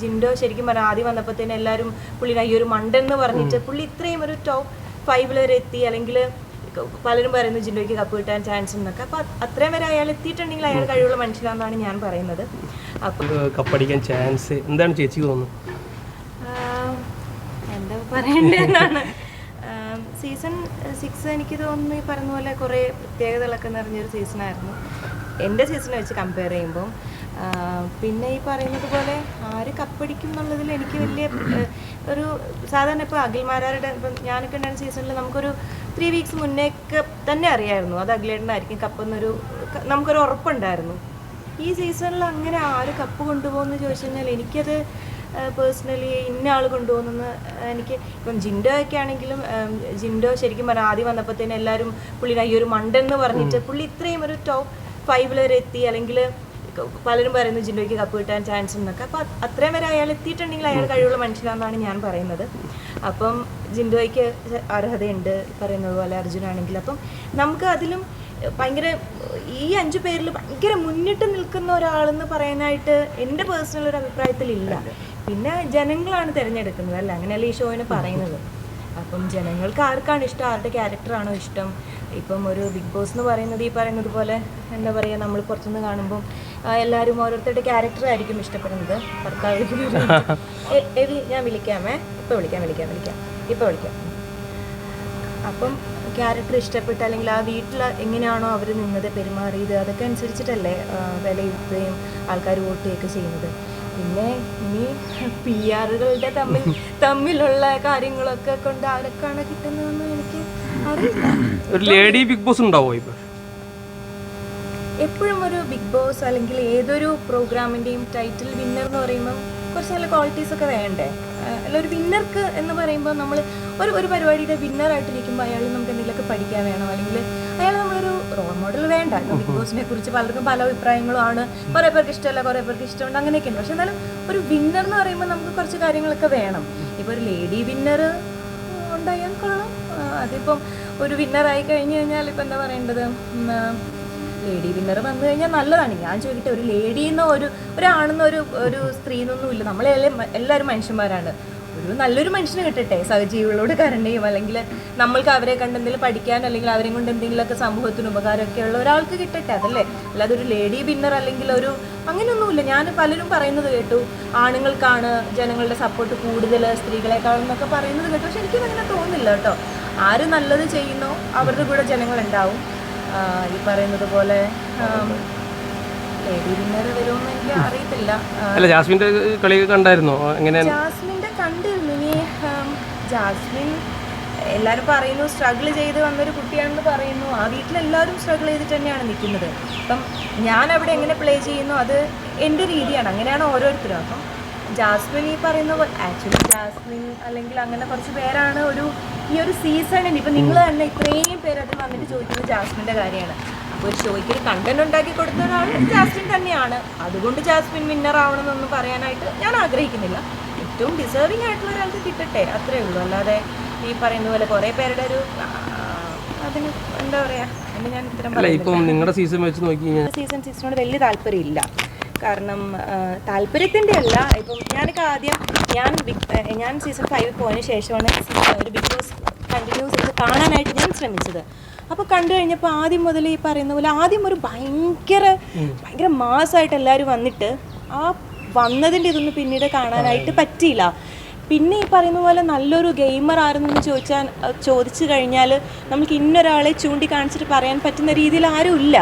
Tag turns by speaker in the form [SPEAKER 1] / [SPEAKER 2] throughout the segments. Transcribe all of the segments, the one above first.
[SPEAKER 1] ജിൻഡോ ശരിക്കും പറഞ്ഞാൽ ആദ്യം വന്നപ്പോഴത്തേന് എല്ലാവരും പുള്ളിനെ ഈ ഒരു മണ്ടെന്ന് പറഞ്ഞിട്ട് പുള്ളി ഇത്രയും ഒരു ടോപ്പ് 5 വരെ എത്തി, അല്ലെങ്കിൽ പലരും പറയുന്നു ജിൻഡോയ്ക്ക് കപ്പ് കിട്ടാൻ ചാൻസ് ഉണ്ടെന്നൊക്കെ. അപ്പോൾ അത്രയും വരെ അയാൾ എത്തിയിട്ടുണ്ടെങ്കിൽ അയാൾ കഴിവുള്ള മനുഷ്യനാണെന്നാണ് ഞാൻ പറയുന്നത്. അപ്പോൾ
[SPEAKER 2] കപ്പടിക്കാൻ ചാൻസ് എന്താണ് ചേച്ചി തോന്നുന്നത്?
[SPEAKER 1] എന്താ പറയേണ്ടതെന്നാണ്. സീസൺ 6 എനിക്ക് തോന്നുന്നു ഈ പറഞ്ഞ പോലെ കുറേ പ്രത്യേകതകളൊക്കെ നിറഞ്ഞൊരു സീസണായിരുന്നു എൻ്റെ സീസണെ വെച്ച് കമ്പയർ ചെയ്യുമ്പം. പിന്നെ ഈ പറയുന്നത് പോലെ ആര് കപ്പടിക്കും എന്നുള്ളതിൽ എനിക്ക് വലിയ ഒരു സാധാരണ ഇപ്പോൾ അഖിൽമാരാരുടെ ഇപ്പം ഞാനൊക്കെ ഉണ്ടായിരുന്ന സീസണിൽ നമുക്കൊരു 3 വീക്സ് മുന്നേക്ക് തന്നെ അറിയായിരുന്നു അത് അഖിലേട്ടനായിരിക്കും കപ്പെന്നൊരു നമുക്കൊരു ഉറപ്പുണ്ടായിരുന്നു. ഈ സീസണിൽ അങ്ങനെ ആര് കപ്പ് കൊണ്ടുപോകുമെന്ന് ചോദിച്ചു കഴിഞ്ഞാൽ എനിക്കത് പേഴ്സണലി ഇന്ന ആൾ കൊണ്ടുപോകുന്നെന്ന് എനിക്ക് ഇപ്പം ജിൻഡോ ഒക്കെ ആണെങ്കിലും ജിൻഡോ ശരിക്കും പറഞ്ഞാൽ ആദ്യം വന്നപ്പോഴത്തേന് എല്ലാവരും പുള്ളിനെ ഈ ഒരു മണ്ടെന്ന് പറഞ്ഞിട്ട് പുള്ളി ഇത്രയും ഒരു ടോപ്പ് 5 വരെ എത്തി, അല്ലെങ്കിൽ പലരും പറയുന്നു ജിൻഡോയ്ക്ക് കപ്പ് കിട്ടാൻ ചാൻസ് ഉണ്ടെന്നൊക്കെ. അപ്പോൾ അത്രയും വരെ അയാൾ എത്തിയിട്ടുണ്ടെങ്കിൽ അയാൾ കഴിവുള്ള മനുഷ്യനാണെന്നാണ് ഞാൻ പറയുന്നത്. അപ്പം ജിൻഡോയ്ക്ക് അർഹതയുണ്ട് പറയുന്നത് പോലെ അർജുനാണെങ്കിൽ. അപ്പം നമുക്ക് അതിലും ഭയങ്കര ഈ 5 പേരിൽ ഭയങ്കര മുന്നിട്ട് നിൽക്കുന്ന ഒരാളെന്ന് പറയാനായിട്ട് എൻ്റെ പേഴ്സണൽ ഒരു അഭിപ്രായത്തിലില്ല. പിന്നെ ജനങ്ങളാണ് തിരഞ്ഞെടുക്കുന്നത് അല്ല, അങ്ങനെയല്ല ഈ ഷോയിന് പറയുന്നത്. അപ്പം ജനങ്ങൾക്ക് ആർക്കാണ് ഇഷ്ടം, ആരുടെ ക്യാരക്ടറാണോ ഇഷ്ടം. ഇപ്പം ഒരു ബിഗ് ബോസ് എന്ന് പറയുന്നത് ഈ പറയുന്നത് പോലെ എന്താ പറയുക, നമ്മൾ പുറത്തുനിന്ന് കാണുമ്പം എല്ലാവരും ഓരോരുത്തരുടെ ക്യാരക്ടറായിരിക്കും ഇഷ്ടപ്പെടുന്നത്. ഭർത്താവ് വിളിക്കുന്നത് ഞാൻ വിളിക്കാമേ, ഇപ്പോൾ വിളിക്കാം. അപ്പം ക്യാരക്ടർ ഇഷ്ടപ്പെട്ട് അല്ലെങ്കിൽ ആ വീട്ടിൽ എങ്ങനെയാണോ അവർ നിന്നത് പെരുമാറിയത് അതൊക്കെ അനുസരിച്ചിട്ടല്ലേ വിലയിരുത്തുകയും ആൾക്കാർ വോട്ട് ചെയ്യുകയൊക്കെ ചെയ്യുന്നത്. പിന്നെ ഇനി PR-കളുടെ തമ്മിലുള്ള കാര്യങ്ങളൊക്കെ കൊണ്ട് ആരൊക്കെയാണ് കിട്ടുന്നതെന്ന് എനിക്ക് അറിയില്ല.
[SPEAKER 2] ഒരു ലേഡി ബിഗ് ബോസ് ഉണ്ടാവോ ഇപ്പൊ?
[SPEAKER 1] എപ്പോഴും ഒരു ബിഗ് ബോസ് അല്ലെങ്കിൽ ഏതൊരു പ്രോഗ്രാമിൻ്റെയും ടൈറ്റിൽ വിന്നർ എന്ന് പറയുമ്പോൾ കുറച്ച് നല്ല ക്വാളിറ്റീസ് ഒക്കെ വേണ്ടേ. അല്ല, ഒരു വിന്നർക്ക് എന്ന് പറയുമ്പോൾ നമ്മൾ ഒരു പരിപാടിയുടെ വിന്നറായിട്ടിരിക്കുമ്പോൾ അയാൾ നമുക്ക് എന്തെങ്കിലുമൊക്കെ പഠിക്കാൻ വേണം, അല്ലെങ്കിൽ അയാൾ നമ്മളൊരു റോൾ മോഡൽ വേണ്ട. ബിഗ് ബോസിനെ കുറിച്ച് പലർക്കും പല അഭിപ്രായങ്ങളുമാണ്. കുറേ പേർക്ക് ഇഷ്ടമല്ല, കുറേ പേർക്ക് ഇഷ്ടമുണ്ട്, അങ്ങനെയൊക്കെ ഉണ്ട്. പക്ഷെ എന്നാലും ഒരു വിന്നർ എന്ന് പറയുമ്പോൾ നമുക്ക് കുറച്ച് കാര്യങ്ങളൊക്കെ വേണം. ഇപ്പോൾ ഒരു ലേഡി വിന്നർ ഉണ്ടായാൽ കൊള്ളാം. അതിപ്പം ഒരു വിന്നറായി കഴിഞ്ഞ് കഴിഞ്ഞാൽ ഇപ്പം എന്താ പറയേണ്ടത്, ലേഡി വിന്നർ വന്നു കഴിഞ്ഞാൽ നല്ലതാണ്. ഞാൻ ചോദിക്കട്ടെ, ഒരു ലേഡി എന്നോ ഒരാണെന്നോ ഒരു സ്ത്രീ എന്നൊന്നുമില്ല, എല്ലാവരും മനുഷ്യന്മാരാണ്. ഒരു നല്ലൊരു മനുഷ്യന് കിട്ടട്ടെ, സഹജീവികളോട് കരുണയും, അല്ലെങ്കിൽ നമ്മൾക്ക് അവരെ കണ്ട് എന്തെങ്കിലും പഠിക്കാൻ, അല്ലെങ്കിൽ അവരെ കൊണ്ട് എന്തെങ്കിലുമൊക്കെ സമൂഹത്തിന് ഉപകാരമൊക്കെ ഉള്ള ഒരാൾക്ക് കിട്ടട്ടെ, അതല്ലേ. അല്ലാതെ ഒരു ലേഡി വിന്നർ അല്ലെങ്കിൽ ഒരു അങ്ങനെയൊന്നുമില്ല. ഞാൻ പലരും പറയുന്നത് കേട്ടു, ആണുങ്ങൾക്കാണ് ജനങ്ങളുടെ സപ്പോർട്ട് കൂടുതൽ സ്ത്രീകളെക്കാളെന്നൊക്കെ പറയുന്നത് കേട്ടു. പക്ഷെ എനിക്കതങ്ങനെ തോന്നുന്നില്ല കേട്ടോ. ആര് നല്ലത് ചെയ്യുന്നോ അവരുടെ കൂടെ ജനങ്ങളുണ്ടാവും. ഈ പറയുന്നത് പോലെ ലേഡി വിന്നർ വരുമെന്ന് എനിക്ക് അറിയത്തില്ല.
[SPEAKER 2] ജാസ്മിന്റെ കളി കണ്ടായിരുന്നോ?
[SPEAKER 1] ജാസ്മിന്റെ കണ്ടിരുന്നു. ഇനി ജാസ്മിൻ എല്ലാവരും പറയുന്നു സ്ട്രഗിൾ ചെയ്ത് വന്നൊരു കുട്ടിയാണെന്ന് പറയുന്നു. ആ വീട്ടിലെല്ലാവരും സ്ട്രഗിൾ ചെയ്തിട്ട് തന്നെയാണ് നിൽക്കുന്നത്. അപ്പം ഞാൻ അവിടെ എങ്ങനെ പ്ലേ ചെയ്യുന്നു അത് എൻ്റെ രീതിയാണ്, അങ്ങനെയാണ് ഓരോരുത്തരും. അപ്പം ജാസ്മിൻ ഈ പറയുന്ന പോലെ ആക്ച്വലി ജാസ്മിൻ അല്ലെങ്കിൽ അങ്ങനെ കുറച്ച് പേരാണ് ഈ ഒരു സീസണിന് ഇപ്പം നിങ്ങൾ തന്നെ ഇത്രയും പേര് അതിൽ വന്നിട്ട് ചോദിക്കുന്നത് ജാസ്മിൻ്റെ കാര്യമാണ്. അപ്പോൾ ഒരു ഷോയ്ക്ക് ഒരു കണ്ടന്റ് ഉണ്ടാക്കി കൊടുത്ത ഒരാൾ ജാസ്മിൻ തന്നെയാണ്. അതുകൊണ്ട് ജാസ്മിൻ വിന്നർ ആവണമെന്നൊന്നും പറയാനായിട്ട് ഞാൻ ആഗ്രഹിക്കുന്നില്ല. ഏറ്റവും ഡിസേർവിംഗ് ആയിട്ടുള്ള ഒരാൾക്ക് കിട്ടട്ടെ, അത്രേ ഉള്ളൂ. അല്ലാതെ ഈ പറയുന്ന പോലെ കുറേ പേരുടെ ഒരു അതിന് എന്താ പറയുക, അതിന് ഞാൻ ഇത്തരം
[SPEAKER 2] നിങ്ങളുടെ സീസൺ വെച്ച് നോക്കി
[SPEAKER 1] സീസൺ 6 വലിയ താല്പര്യമില്ല. കാരണം താല്പര്യത്തിൻ്റെ അല്ല. ഇപ്പം ഞാനൊക്കെ ആദ്യം ഞാൻ സീസൺ 5 പോയതിന് ശേഷമാണ് ഒരു ബിഗ് ബോസ് കണ്ടിന്യൂസ് ചെയ്ത് കാണാനായിട്ട് ഞാൻ ശ്രമിച്ചത്. അപ്പോൾ കണ്ടു കഴിഞ്ഞപ്പോൾ ആദ്യം മുതൽ ഈ പറയുന്ന പോലെ ആദ്യം ഒരു ഭയങ്കര മാസമായിട്ട് എല്ലാവരും വന്നിട്ട് ആ വന്നതിൻ്റെ ഇതൊന്നും പിന്നീട് കാണാനായിട്ട് പറ്റിയില്ല. പിന്നെ ഈ പറയുന്ന പോലെ നല്ലൊരു ഗെയിമർ ആരെന്ന് ചോദിച്ചു കഴിഞ്ഞാൽ നമുക്ക് ഇന്നൊരാളെ ചൂണ്ടിക്കാണിച്ചിട്ട് പറയാൻ പറ്റുന്ന രീതിയിൽ ആരും ഇല്ല.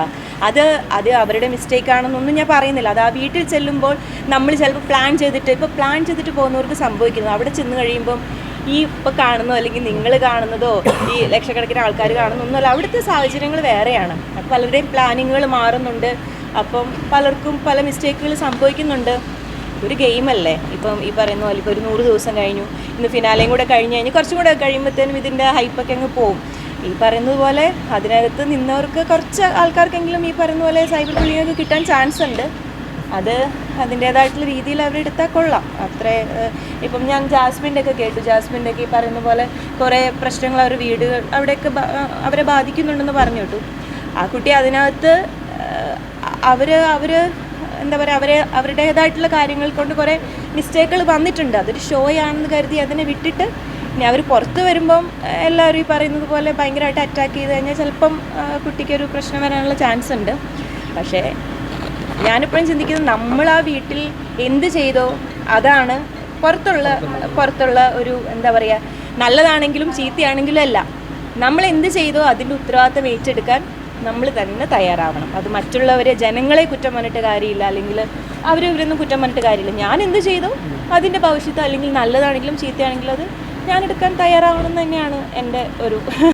[SPEAKER 1] അത് അവരുടെ മിസ്റ്റേക്ക് ആണെന്നൊന്നും ഞാൻ പറയുന്നില്ല. അത് ആ വീട്ടിൽ ചെല്ലുമ്പോൾ നമ്മൾ ചിലപ്പോൾ പ്ലാൻ ചെയ്തിട്ട് പോകുന്നവർക്ക് സംഭവിക്കുന്നത്, അവിടെ ചെന്ന് കഴിയുമ്പം ഈ ഇപ്പോൾ കാണുന്നോ അല്ലെങ്കിൽ നിങ്ങൾ കാണുന്നതോ ഈ ലക്ഷക്കണക്കിന് ആൾക്കാർ കാണുന്നൊന്നുമല്ല. അവിടുത്തെ സാഹചര്യങ്ങൾ വേറെയാണ്. അപ്പോൾ പലരുടെയും പ്ലാനിങ്ങുകൾ മാറുന്നുണ്ട്. അപ്പം പലർക്കും പല മിസ്റ്റേക്കുകൾ സംഭവിക്കുന്നുണ്ട്. ഒരു ഗെയിമല്ലേ. ഇപ്പം ഈ പറയുന്ന പോലെ ഇപ്പോൾ ഒരു 100 ദിവസം കഴിഞ്ഞു, ഇന്ന് ഫിനാലയും കൂടെ കഴിഞ്ഞ് കുറച്ചും കൂടെ കഴിയുമ്പോഴത്തേനും ഇതിൻ്റെ ഹൈപ്പൊക്കെ അങ്ങ് പോവും. ഈ പറയുന്നത് പോലെ അതിനകത്ത് നിന്നവർക്ക് കുറച്ച് ആൾക്കാർക്കെങ്കിലും ഈ പറയുന്ന പോലെ സൈബർ ബുള്ളിങ്ങൊക്കെ കിട്ടാൻ ചാൻസ് ഉണ്ട്. അത് അതിൻ്റേതായിട്ടുള്ള രീതിയിൽ അവരെടുത്താൽ കൊള്ളാം. അത്രേ. ഇപ്പം ഞാൻ ജാസ്മിൻ്റെ ഒക്കെ കേട്ടു. ജാസ്മിൻ്റെ ഒക്കെ ഈ പറയുന്ന പോലെ കുറേ പ്രശ്നങ്ങൾ അവർ വീടുകൾ അവിടെയൊക്കെ അവരെ ബാധിക്കുന്നുണ്ടെന്ന് പറഞ്ഞു കേട്ടു. ആ കുട്ടി അതിനകത്ത് അവർ എന്താ പറയുക, അവരുടേതായിട്ടുള്ള കാര്യങ്ങൾ കൊണ്ട് കുറേ മിസ്റ്റേക്കുകൾ വന്നിട്ടുണ്ട്. അതൊരു ഷോയാണെന്ന് കരുതി അതിനെ വിട്ടിട്ട് ഇനി അവർ പുറത്ത് വരുമ്പം എല്ലാവരും ഈ പറയുന്നത് പോലെ ഭയങ്കരമായിട്ട് അറ്റാക്ക് ചെയ്ത് കഴിഞ്ഞാൽ ചിലപ്പം കുട്ടിക്കൊരു പ്രശ്നം വരാനുള്ള ചാൻസ് ഉണ്ട്. പക്ഷേ ഞാനിപ്പോഴും ചിന്തിക്കുന്നത് നമ്മൾ ആ വീട്ടിൽ എന്ത് ചെയ്തോ അതാണ് പുറത്തുള്ള ഒരു എന്താ പറയുക, നല്ലതാണെങ്കിലും ചീത്തയാണെങ്കിലും അല്ല, നമ്മൾ എന്ത് ചെയ്തോ അതിൻ്റെ ഉത്തരവാദിത്തം ഏറ്റെടുക്കാൻ നമ്മൾ തന്നെ തയ്യാറാവണം. അത് മറ്റുള്ളവരെ ജനങ്ങളെ കുറ്റം പറഞ്ഞിട്ട് കാര്യമില്ല, അല്ലെങ്കിൽ അവരവരൊന്നും കുറ്റം പറഞ്ഞിട്ട് കാര്യമില്ല. ഞാൻ എന്ത് ചെയ്തോ അതിൻ്റെ ഭവിഷ്യത്ത് അല്ലെങ്കിൽ നല്ലതാണെങ്കിലും ചീത്തയാണെങ്കിലും അത് ഞാൻ എടുക്കാൻ തയ്യാറാവണം എന്ന് തന്നെയാണ് എൻ്റെ ഒരു